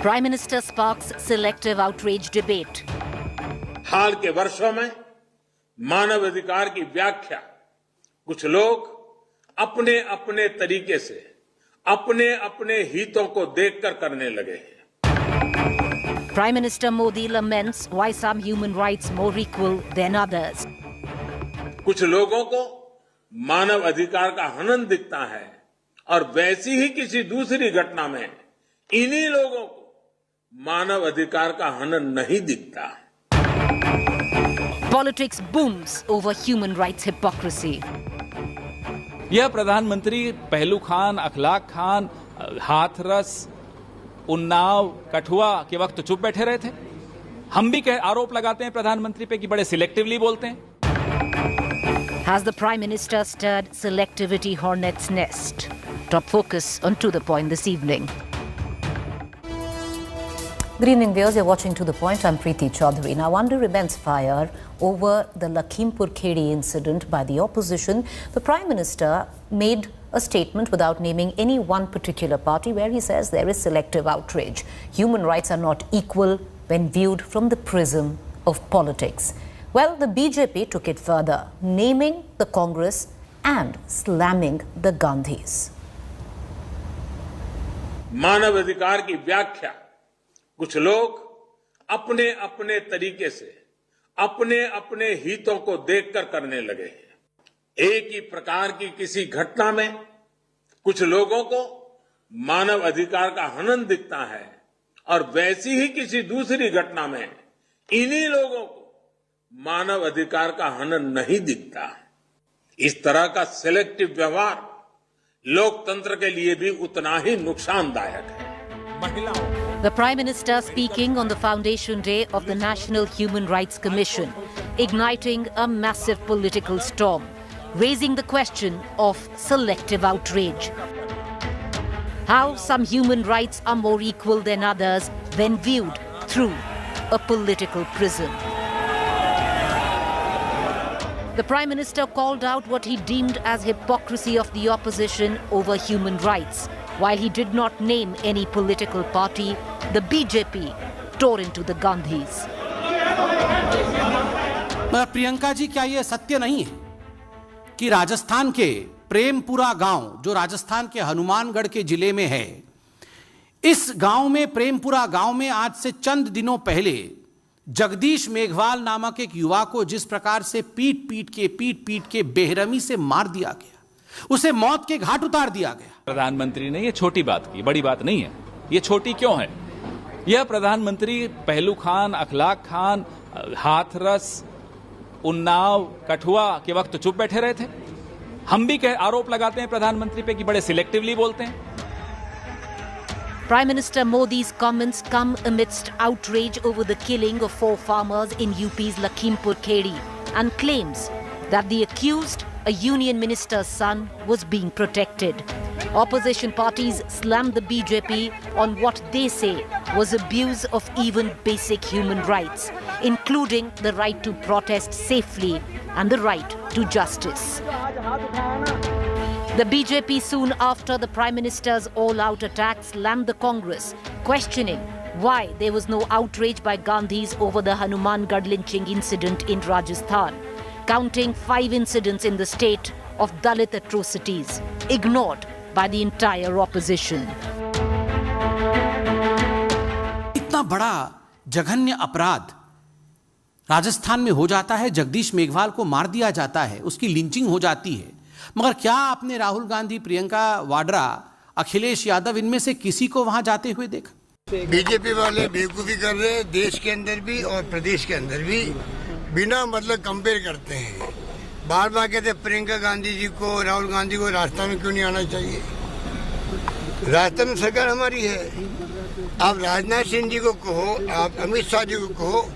Prime Minister sparks selective outrage debate. हाल के वर्षों में मानव अधिकार की व्याख्या कुछ लोग अपने अपने तरीके से अपने अपने हितों को देखकर करने लगे हैं। Prime Minister Modi laments why some human rights more equal than others. कुछ लोगों को मानव अधिकार का हनन दिखता है और वैसी ही किसी दूसरी घटना में इन्हीं लोगों को मानव अधिकार का हनन नहीं दिखता। Politics booms over human rights hypocrisy. यह प्रधानमंत्री पहलू खान, अखलाक खान, हाथरस, उन्नाव, कठुआ के वक्त चुप बैठे रहे थे। हम भी आरोप लगाते हैं प्रधानमंत्री पे कि बड़े सिलेक्टिवली बोलते हैं। Has the Prime Minister stirred selectivity hornet's nest? Top focus on To The Point this evening. Good evening, viewers. You're watching To The Point. I'm Preeti Chaudhary. Now, under immense fire over the Lakhimpur Kheri incident by the opposition, the Prime Minister made a statement without naming any one particular party where he says there is selective outrage. Human rights are not equal when viewed from the prism of politics. Well, the BJP took it further, naming the Congress and slamming the Gandhis. मानव अधिकार की व्याख्या कुछ लोग अपने अपने तरीके से अपने अपने हितों को देखकर करने लगे हैं। एक ही प्रकार की किसी घटना में कुछ लोगों को मानव अधिकार का हनन दिखता है और वैसी ही किसी दूसरी घटना में इन्हीं लोगों को मानव अधिकार का हनन नहीं दिखता। इस तरह का सिलेक्टिव व्यवहार लोकतंत्र के लिए भी उतना ही नुकसानदायक है। The Prime Minister speaking on the foundation day of the National Human Rights Commission, igniting a massive political storm, raising the question of selective outrage. How some human rights are more equal than others when viewed through a political prism. The Prime Minister called out what he deemed as hypocrisy of the opposition over human rights. While he did not name any political party, the BJP tore into the Gandhis. Priyanka ji, क्या ये सत्य नहीं है कि राजस्थान के प्रेमपुरा गांव, जो राजस्थान के हनुमानगढ़ के जिले में है, इस गांव में, प्रेमपुरा गांव में आज से चंद दिनों पहले जगदीश मेघवाल नामक एक युवा को जिस प्रकार से पीट पीट के बेरहमी से मार दिया गया, उसे मौत के घाट उतार दिया गया। प्रधानमंत्री ने ये छोटी बात की, बड़ी बात नहीं है। ये छोटी क्यों है? यह प्रधानमंत्री पहलू खान, अखलाक खान, हाथरस, उन्नाव, कठुआ के वक्त चुप बैठे रहे थे। हम भी आरोप लगाते हैं प्रधानमंत्री पे कि बड़े सिलेक्टिवली बोलते हैं। Prime Minister Modi's comments come amidst outrage over the killing of 4 farmers in UP's Lakhimpur Kheri and claims that the accused, a union minister's son, was being protected. Opposition parties slammed the BJP on what they say was abuse of even basic human rights, including the right to protest safely and the right to justice. The BJP soon after the Prime Minister's all-out attack slammed the Congress, questioning why there was no outrage by Gandhis over the Hanumangarh lynching incident in Rajasthan, counting 5 incidents in the state of Dalit atrocities, ignored by the entire opposition. इतना बड़ा जघन्य अपराध राजस्थान में हो जाता है, जगदीश मेघवाल को मार दिया जाता है, उसकी लिंचिंग हो जाती है, मगर क्या आपने राहुल गांधी, प्रियंका वाड्रा, अखिलेश यादव, इनमें से किसी को वहां जाते हुए देखा? बीजेपी वाले बेवकूफ़ी कर रहे हैं, देश के अंदर भी और प्रदेश के अंदर भी बिना मतलब कंपेयर करते हैं। बार बार कहते प्रियंका गांधी जी को, राहुल गांधी को राजस्थान में क्यों नहीं आना चाहिए? राजस्थान में सरकार हमारी है। आप राजनाथ सिंह जी को कहो, आप अमित शाह जी को कहो,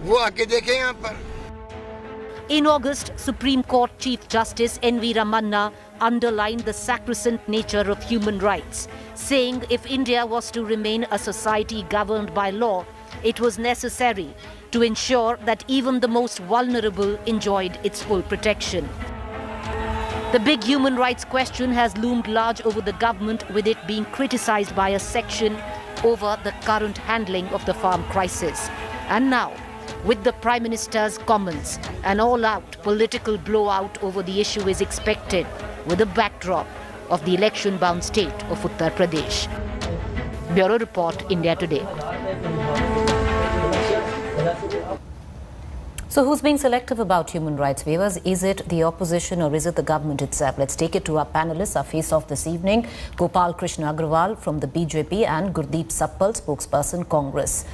वो आके देखें यहाँ पर। In August, Supreme Court Chief Justice N.V. Ramanna underlined the sacrosanct nature of human rights, saying if India was to remain a society governed by law, it was necessary to ensure that even the most vulnerable enjoyed its full protection. The big human rights question has loomed large over the government, with it being criticized by a section over the current handling of the farm crisis. And now, with the Prime Minister's comments, an all-out political blowout over the issue is expected with a backdrop of the election-bound state of Uttar Pradesh. Bureau Report, India Today. So who's being selective about human rights waivers? Is it the opposition or is it the government itself? Let's take it to our panelists, our face-off this evening. Gopal Krishna Agarwal from the BJP and Gurdeep Sappal, spokesperson, Congress.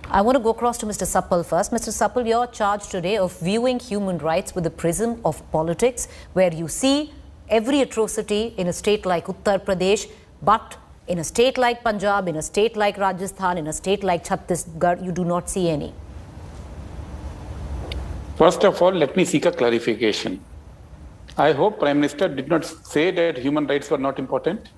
I want to go across to Mr. Sappal first. Mr. Sappal, you're charged today of viewing human rights with the prism of politics, where you see every atrocity in a state like Uttar Pradesh, but in a state like Punjab, in a state like Rajasthan, in a state like Chhattisgarh, you do not see any. First of all, let me seek a clarification. I hope Prime Minister did not say that human rights were not important.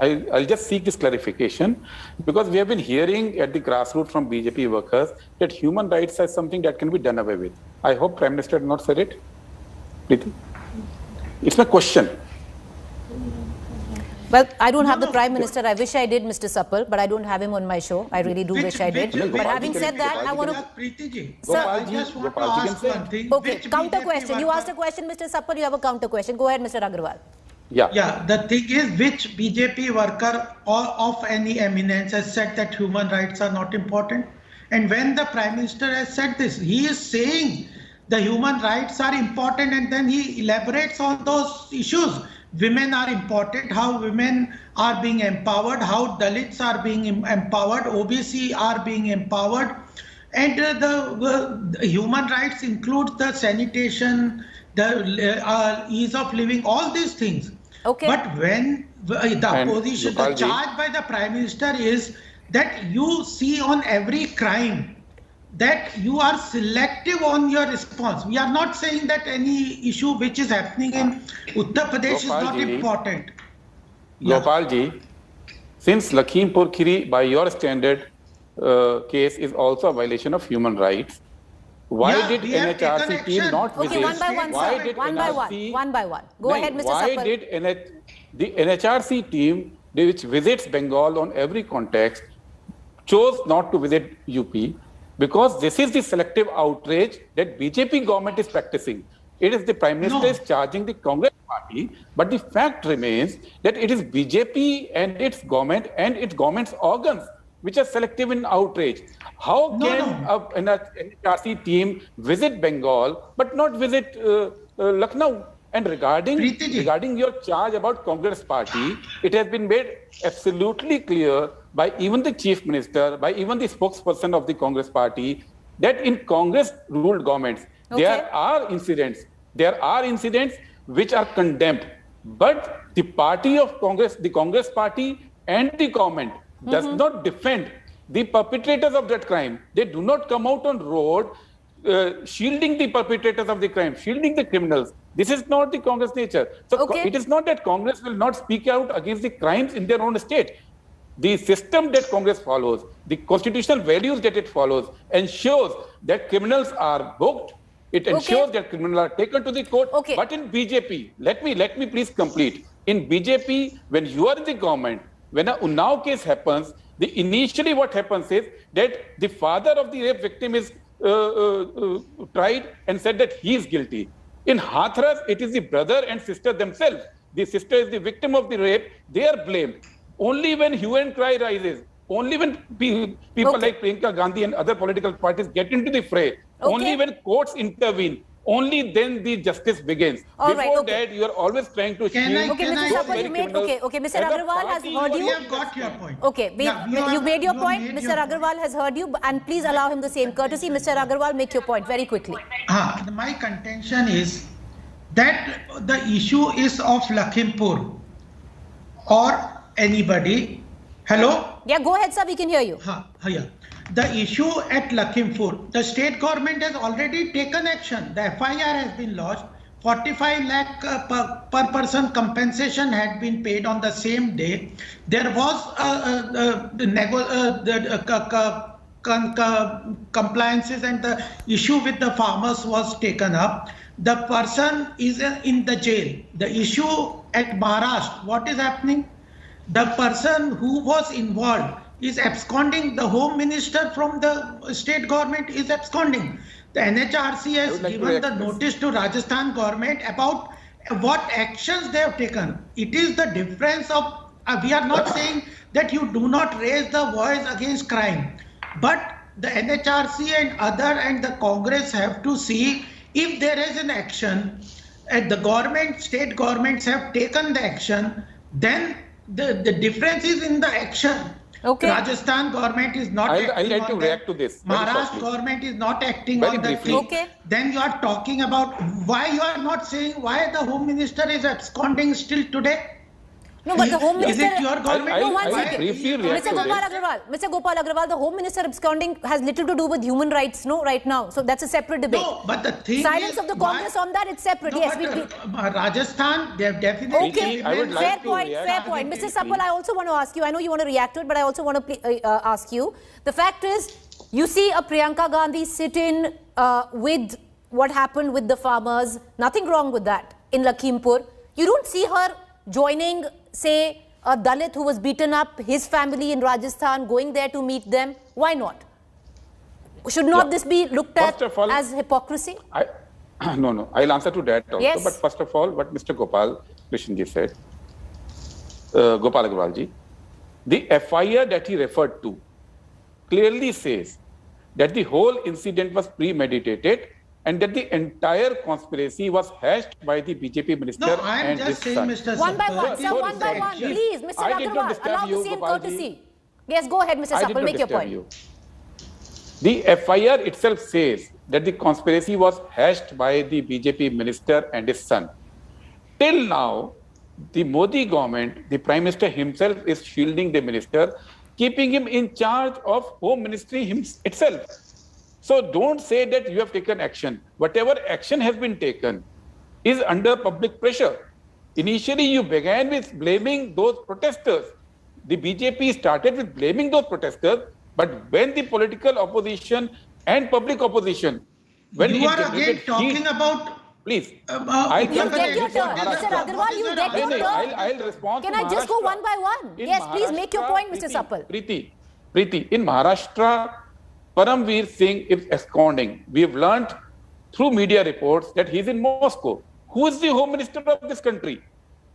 I'll just seek this clarification because we have been hearing at the grassroots from BJP workers that human rights are something that can be done away with. I hope Prime Minister did not say it. It's my question. Well, I don't have the Prime Minister. I wish I did, Mr. Sappal, but I don't have him on my show. I really do wish I did. But having said that, I want to... Sir, I just want to ask one thing. Okay, counter question. You asked a question, Mr. Sappal, you have a counter question. Go ahead, Mr. Agarwal. Yeah, the thing is, which BJP worker of any eminence has said that human rights are not important? And when the Prime Minister has said this, he is saying the human rights are important and then he elaborates on those issues. Women are important, how women are being empowered, how Dalits are being empowered, OBC are being empowered. And the human rights include the sanitation, the ease of living, all these things. Okay. But when the opposition, the charge by the Prime Minister is that you see on every crime that you are selective on your response. We are not saying that any issue which is happening in Uttar Pradesh is not important. Gopalji, since Lakhimpur Kheri, by your standard case, is also a violation of human rights, why did NHRC team not visit? Okay, one by one, sir. One by one. Go ahead, Mr. Sappal. Why did the NHRC team, which visits Bengal on every context, chose not to visit UP? Because this is the selective outrage that BJP government is practicing. It is the Prime Minister is charging the Congress party, but the fact remains that it is BJP and its government's organs which are selective in outrage. How can an NHRC team visit Bengal but not visit Lucknow? And regarding your charge about Congress party, it has been made absolutely clear by even the Chief Minister, by even the spokesperson of the Congress party, that in Congress-ruled governments, there are incidents which are condemned. But the party of Congress, the Congress party and the government does not defend the perpetrators of that crime. They do not come out on road shielding the perpetrators of the crime, shielding the criminals. This is not the Congress nature. So it is not that Congress will not speak out against the crimes in their own state. The system that Congress follows, the constitutional values that it follows, ensures that criminals are booked. It ensures that criminals are taken to the court. But in BJP, let me please complete. In BJP, when you are in the government, when a Unnao case happens, initially what happens is that the father of the rape victim is tried and said that he is guilty. In Hathras, it is the brother and sister themselves. The sister is the victim of the rape. They are blamed. Only when hue and cry rises, only when people like Priyanka Gandhi and other political parties get into the fray, only when courts intervene, only then the justice begins. Before that, you are always trying to shield. Mr. Sappal, you made, Mr. Agarwal has heard you. We have got your point. You made your point. Mr. Agarwal has heard you, and please allow him the same courtesy. Mr. Agarwal, make your point very quickly. My contention is that the issue is of Lakhimpur or anybody. Hello? Yeah, go ahead, sir. We can hear you. The issue at Lakhimpur, the state government has already taken action. The FIR has been lodged. 45 lakh per person compensation had been paid on the same day. There was compliances and the issue with the farmers was taken up. The person is in the jail. The issue at Maharashtra, what is happening? The person who was involved is absconding. The Home Minister from the state government is absconding. The NHRC has given the notice to Rajasthan government about what actions they have taken. It is the difference of, we are not saying that you do not raise the voice against crime, but the NHRC and the Congress have to see if there is an action, and the government, state governments have taken the action, then the difference is in the action. Okay. Rajasthan government is not acting. I'll like to react to this. Maharashtra government is not acting very on the briefly. thing. Okay. Then you are talking about why you are not saying why the Home Minister is absconding still today. No, but the Home Minister... Is it your government? No, one I'll second. briefly react Mr. to Gopal this. Agrawal, Mr. Gopal Agrawal, the Home Minister absconding has little to do with human rights, no, right now. So that's a separate debate. No, but the thing Silence is, of the Congress on that, it's separate. No, Yes, but, Rajasthan, they have definitely... Okay, I would like fair to point, react. fair point. Mr. Suppal, I also want to ask you, I know you want to react to it, but I also want to ask you. The fact is, you see a Priyanka Gandhi sit in with what happened with the farmers, nothing wrong with that, in Lakhimpur. You don't see her joining, say, a Dalit who was beaten up, his family in Rajasthan, going there to meet them. Why not? Should not this be looked at as hypocrisy? No, I'll answer to that also. Yes. But first of all, what Mr. Gopal Krishnji said, Gopal Agrawalji, the FIR that he referred to clearly says that the whole incident was premeditated and that the entire conspiracy was hatched by the BJP minister No, I am and just his saying, son. Mr. One by Suppal, one, sir, one by one. Please, Mr. I did not Agrawal, disturb allow you, the same Gopalji. courtesy. Yes, go ahead, Mr. I did Suppal, not make your disturb point. you. The FIR itself says that the conspiracy was hatched by the BJP minister and his son. Till now, the Modi government, the Prime Minister himself is shielding the minister, keeping him in charge of Home Ministry itself. So don't say that you have taken action. Whatever action has been taken is under public pressure. Initially, you began with blaming those protesters. The BJP started with blaming those protesters, but when the political opposition and public opposition, when you it are again generated talking heat, about... please, You get your turn. Mr. Agrawal, you get your turn. I'll respond Can to I just go Maharashtra. one by one? In Yes, please make your Maharashtra, point, Mr. Suppal. Preeti, in Maharashtra, Paramveer Singh is absconding. We have learned through media reports that he's in Moscow. Who is the Home Minister of this country?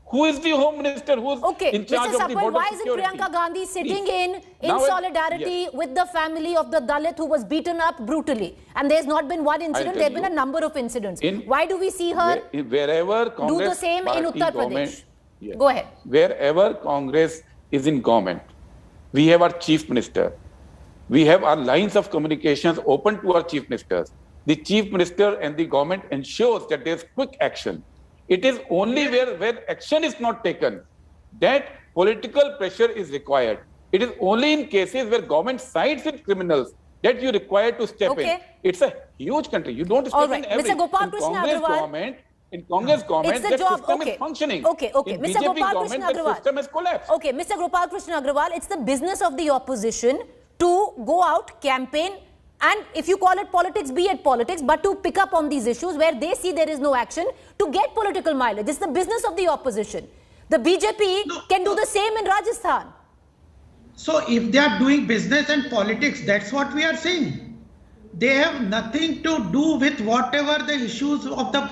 Who is the Home Minister who is in charge Mr. of the Suppal, border why isn't security? Priyanka Gandhi sitting Please. in Now solidarity with the family of the Dalit who was beaten up brutally? And there's not been one incident, there have been a number of incidents. Why do we see her wherever Congress do the same in Uttar Pradesh? Yes. Go ahead. Wherever Congress is in government, we have our Chief Minister. We have our lines of communications open to our Chief Ministers. The Chief Minister and the government ensures that there's quick action. It is only where action is not taken that political pressure is required. It is only in cases where government sides with criminals that you require to step in. It's a huge country. You don't step in every. Mr. Gopal Krishna Agrawal. In Congress government, it's the that job. system is functioning. Okay. In Mr. BJP Gopal government, Krishna that Agrawal. system has collapsed. Okay, Mr. Gopal Krishna Agrawal, it's the business of the opposition to go out, campaign, and if you call it politics, be it politics, but to pick up on these issues where they see there is no action to get political mileage. It's the business of the opposition. The BJP can do the same in Rajasthan. So if they are doing business and politics, that's what we are saying. They have nothing to do with whatever the issues of the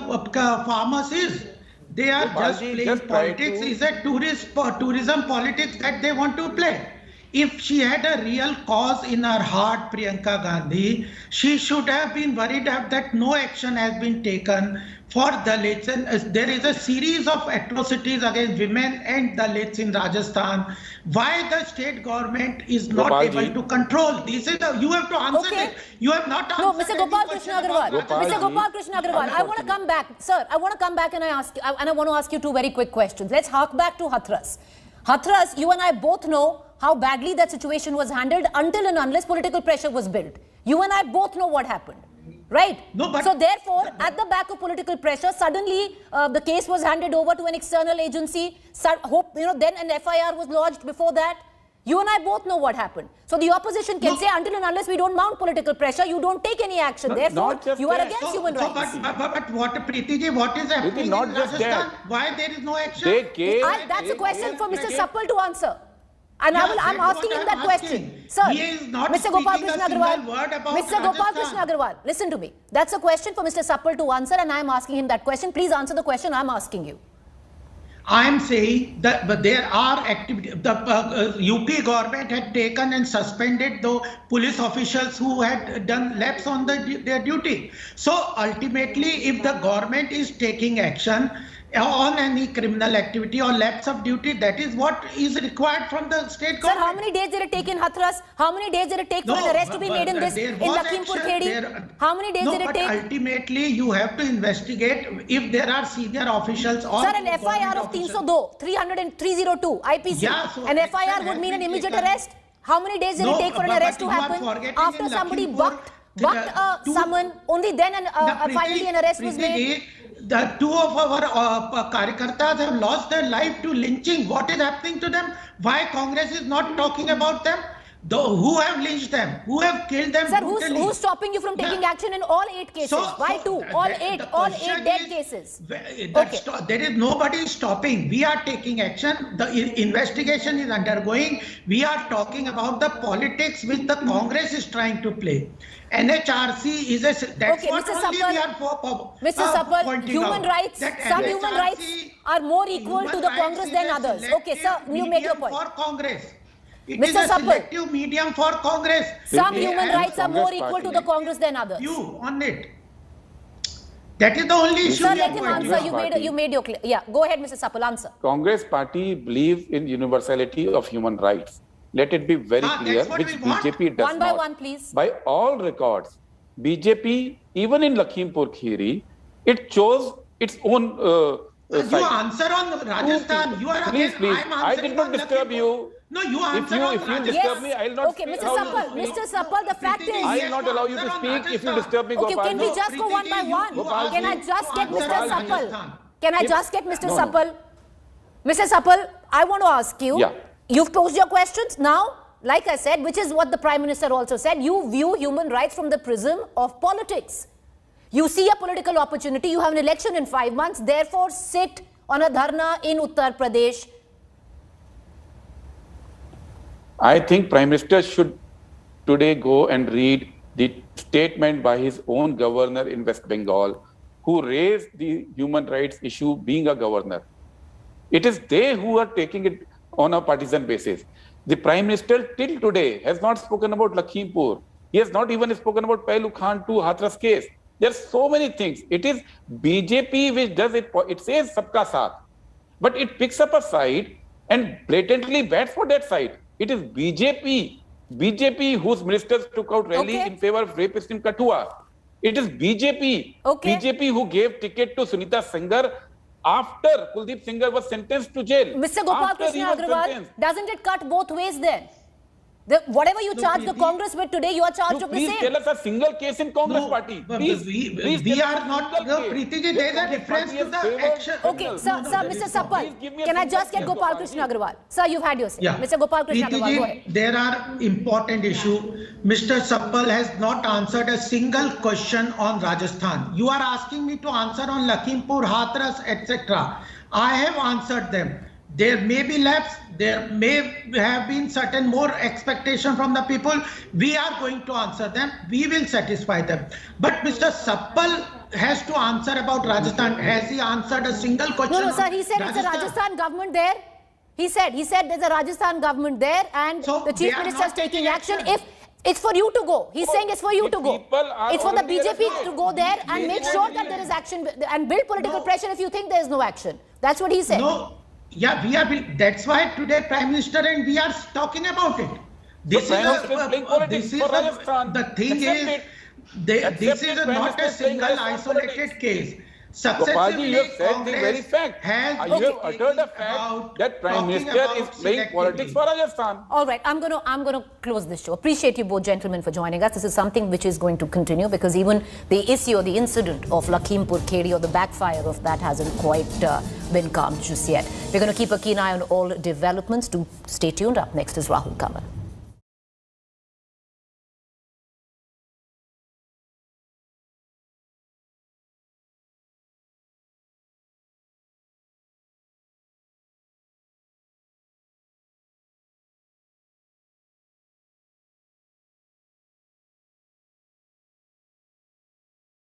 farmers is. They are just playing politics. It's a tourism politics that they want to play. If she had a real cause in her heart, Priyanka Gandhi, she should have been worried that no action has been taken for Dalits. And there is a series of atrocities against women and Dalits in Rajasthan. Why the state government is not able to control? This is you have to answer it. You have not answered. No, Mr. Gopal Krishna Agrawal. Mr. Gopal Krishna Agrawal, I want to come back, sir. I want to come back and I want to ask you two very quick questions. Let's hark back to Hathras. Hathras, you and I both know how badly that situation was handled until and unless political pressure was built. You and I both know what happened, right? No, but so therefore, at the back of political pressure, suddenly the case was handed over to an external agency. Then an FIR was lodged before that. You and I both know what happened. So the opposition can say until and unless we don't mount political pressure, you don't take any action. Therefore, you are against human rights. But what, Preeti ji, what is happening in Rajasthan? Why there is no action? That's a question for Mr. Suppal to answer. And I'm asking him that question. Sir, He is not Mr. Gopal speaking Krishna a single Agarwal, word about Mr. Gopal Rajasthan. Krishna Agarwal, listen to me. That's a question for Mr. Suppal to answer, and I'm asking him that question. Please answer the question I'm asking you. I'm saying that but there are activities. The UP government had taken and suspended the police officials who had done lapse on their duty. So ultimately, if the government is taking action on any criminal activity or lapse of duty, that is what is required from the state government. Sir, how many days did it take in Hathras? How many days did it take for an arrest to be made in this, in Lakhimpur Kheri? How many days did it take? Ultimately, you have to investigate if there are senior officials or... Sir, an FIR of 302 IPC. Yeah, so an FIR action would mean an has been immediate taken. arrest. How many days did it take for an arrest to happen? After somebody bucked a summon, only then finally an arrest was made. The two of our Karyakartas have lost their life to lynching. What is happening to them? Why Congress is not talking about them? Who have lynched them? Who have killed them? Sir, who's stopping you from taking action in all 8 cases? Why 2? All 8 dead cases. There is nobody stopping. We are taking action. The investigation is undergoing. We are talking about the politics which the Congress is trying to play. NHRC is a... That's okay, what Mr. only we are Mr. Suppal, human rights, some NHRC, human rights are more equal to the Congress than others. Okay, sir, you made your point. For Congress. It Mr. is a Suppal, selective medium for Congress. Some human rights are more equal to the Congress than others. You on it. That is the only issue. Sir, let him answer. You made your clear. Yeah, go ahead, Mr. Suppal, answer. Congress party believes in universality of human rights. Let it be very clear, which BJP does not. One by one, please. By all records, BJP, even in Lakhimpur Kheri, it chose its own side. You answer on Rajasthan. You are please. I did not disturb you. No, you answer on If you disturb me, I will not. Okay, Mr. Suppal, the fact is... I will not allow you to speak if you disturb me, Okay, Gopal. can we just go one by one? Can I just get Mr. Suppal? Can I just get Mr. Suppal? Mr. Suppal, I want to ask you. Yeah. You've posed your questions. Now, like I said, which is what the Prime Minister also said, you view human rights from the prism of politics. You see a political opportunity, you have an election in 5 months, therefore sit on a dharna in Uttar Pradesh. I think Prime Minister should today go and read the statement by his own governor in West Bengal, who raised the human rights issue being a governor. It is they who are taking it on a partisan basis. The Prime Minister till today has not spoken about Lakhimpur. He has not even spoken about Pehlu Khan to Hathras case. There are so many things. It is BJP which does it. It says Sabka Saath, but it picks up a side and blatantly bats for that side. It is BJP whose ministers took out rally in favor of rapists in Kathua. It is BJP who gave ticket to Sunita Sengar after Kuldeep Sengar was sentenced to jail. Mr. Gopal Krishna Agarwal, doesn't it cut both ways then? Whatever you charge the Congress with today, you are charged with the same. Please tell us a single case in Congress party. Please, we are not. Preetiji, there is a difference to the action. Okay, sir, Mr. Suppal, can I just get Gopal Krishna Agarwal? Sir, you've had your say. Yeah. Mr. Gopal Krishna Agarwal, go ahead. There are important issues. Mr. Suppal has not answered a single question on Rajasthan. You are asking me to answer on Lakhimpur, Hathras, etc. I have answered them. There may be lapse, there may have been certain more expectation from the people. We are going to answer them. We will satisfy them. But Mr. Suppal has to answer about Rajasthan. Has he answered a single question? No, sir, he said it's a Rajasthan government there. He said there's a Rajasthan government there and the Chief Minister is taking action. If it's for you to go. He's saying it's for you to go. It's for the BJP to go there and make sure that there is action and build political pressure if you think there is no action. That's what he said. No. Yeah, we are. That's why today Prime Minister and we are talking about it. This is the thing is, this is not a single isolated case. Gopalji, you have said the very fact. You have uttered a fact that Prime Minister is playing politics for Rajasthan. All right, I'm going to close this show. Appreciate you both gentlemen for joining us. This is something which is going to continue because even the issue or the incident of Lakhimpur Kheri or the backfire of that hasn't quite been calmed just yet. We're going to keep a keen eye on all developments. Do stay tuned. Up next is Rahul Kamal.